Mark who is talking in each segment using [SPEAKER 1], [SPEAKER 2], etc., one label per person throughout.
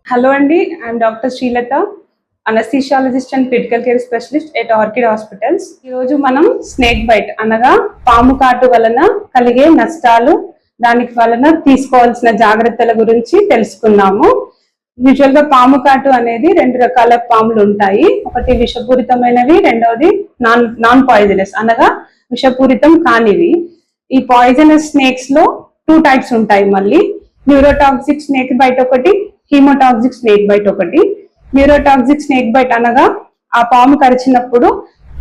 [SPEAKER 1] Hello Andy, I'm Dr. Srilata, anesthesiologist and critical care specialist at Orchid Hospitals. ఈ రోజు మనం snake bite అనగా పాము కాటు వలన కలిగే నష్టాలు, దానికి వలన తీసుకోవాల్సిన జాగ్రత్తల గురించి తెలుసుకుందాము. యూజువల్ గా పాము కాటు అనేది రెండు రకాల పాములు ఉంటాయి. ఒకటి విషపూరితమైనవి, రెండవది నాన్ పాయిజనస్ అనగా విషపూరితం కానివి. ఈ పాయిజనస్ స్నేక్స్ లో 2 టైప్స్ ఉంటాయి. మళ్ళీ న్యూరోటాక్సిక్ స్నేక్ బైట్ ఒకటి, హీమోటాక్సిక్ స్నేక్ బైట్ ఒకటి. న్యూరోటాక్సిక్ స్నేక్ బైట్ అనగా ఆ పాము కరిచినప్పుడు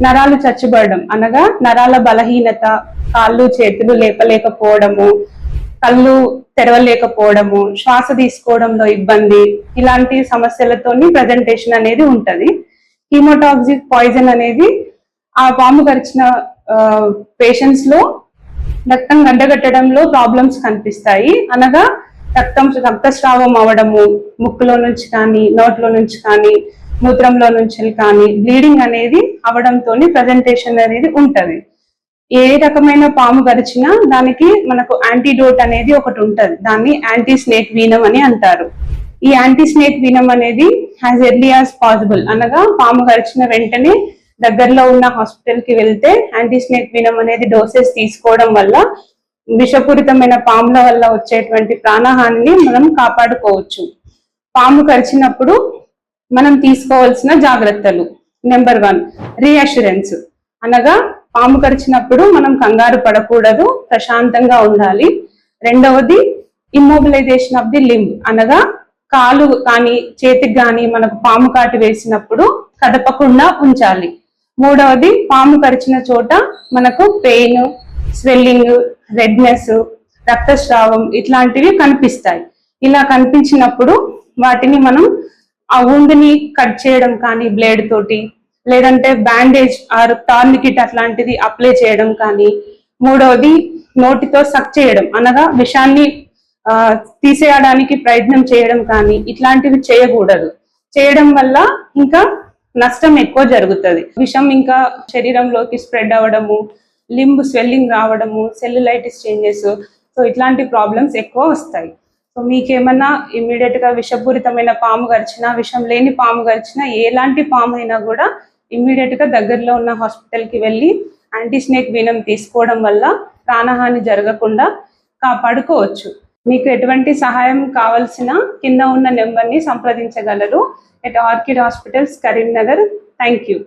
[SPEAKER 1] నరాలు చచ్చుబడడం అనగా నరాల బలహీనత, కాళ్ళు చేతులు లేపలేకపోవడము, కళ్ళు తెరవలేకపోవడము, శ్వాస తీసుకోవడంలో ఇబ్బంది, ఇలాంటి సమస్యలతోని ప్రజెంటేషన్ అనేది ఉంటది. హీమోటాక్సిక్ పాయిజన్ అనేది ఆ పాము కరిచిన పేషెంట్స్ లో రక్తం గడ్డగట్టడంలో ప్రాబ్లమ్స్ కనిపిస్తాయి. అనగా రక్తస్రావం అవడము, ముక్కులో నుంచి కానీ, నోట్లో నుంచి కానీ, మూత్రంలో నుంచి కానీ బ్లీడింగ్ అనేది అవడంతో ప్రజెంటేషన్ అనేది ఉంటది. ఏ రకమైన పాము గరిచినా దానికి మనకు యాంటీడోట్ అనేది ఒకటి ఉంటది. దాన్ని యాంటీ స్నేక్ వీనం అని అంటారు. ఈ యాంటీ స్నేక్ వీనం అనేది యాజ్ ఎర్లీ యాజ్ పాసిబుల్ అనగా పాము గరిచిన వెంటనే దగ్గరలో ఉన్న హాస్పిటల్ కి వెళ్తే యాంటీ స్నేక్ వీనం అనేది డోసెస్ తీసుకోవడం వల్ల విషపూరితమైన పాముల వల్ల వచ్చేటువంటి ప్రాణహానిని మనం కాపాడుకోవచ్చు. పాము కరిచినప్పుడు మనం తీసుకోవాల్సిన జాగ్రత్తలు. నెంబర్ 1 రీఅష్యూరెన్స్ అనగా పాము కరిచినప్పుడు మనం కంగారు పడకూడదు, ప్రశాంతంగా ఉండాలి. రెండవది ఇమ్మొబిలైజేషన్ ఆఫ్ ది లింబ్ అనగా కాలు కానీ చేతికి కానీ మనకు పాము కాటు వేసినప్పుడు కదపకుండా ఉంచాలి. మూడవది పాము కరిచిన చోట మనకు పెయిన్, స్వెల్లింగ్, రెడ్నెస్, రక్తస్రావం ఇట్లాంటివి కనిపిస్తాయి. ఇలా కనిపించినప్పుడు వాటిని మనం ఆ వుండ్ని కట్ చేయడం కానీ బ్లేడ్ తోటి, లేదంటే బ్యాండేజ్ ఆర్ టార్నికిట్ అట్లాంటిది అప్లై చేయడం కానీ, మూడవది నోటితో సక్ చేయడం అనగా విషాన్ని తీసేయడానికి ప్రయత్నం చేయడం కానీ ఇట్లాంటివి చేయకూడదు. చేయడం వల్ల ఇంకా నష్టం ఎక్కువ జరుగుతుంది. విషం ఇంకా శరీరంలోకి స్ప్రెడ్ అవ్వడము, లింబ్ స్వెల్లింగ్ రావడము, సెల్యులైటిస్ చేంజెస్, సో ఇట్లాంటి ప్రాబ్లమ్స్ ఎక్కువ వస్తాయి. సో మీకేమన్నా ఇమ్మీడియట్ గా విషపూరితమైన పాము గరిచినా, విషం లేని పాము గరిచినా, ఎలాంటి పాము అయినా కూడా ఇమ్మీడియట్ గా దగ్గరలో ఉన్న హాస్పిటల్ కి వెళ్ళి యాంటీ స్నేక్ వీనం తీసుకోవడం వల్ల ప్రాణహాని జరగకుండా కాపాడుకోవచ్చు. మీకు ఎటువంటి సహాయం కావాల్సిన కింద ఉన్న నెంబర్ని సంప్రదించగలరు. At orchid hospitals, Karimnagar. Thank you.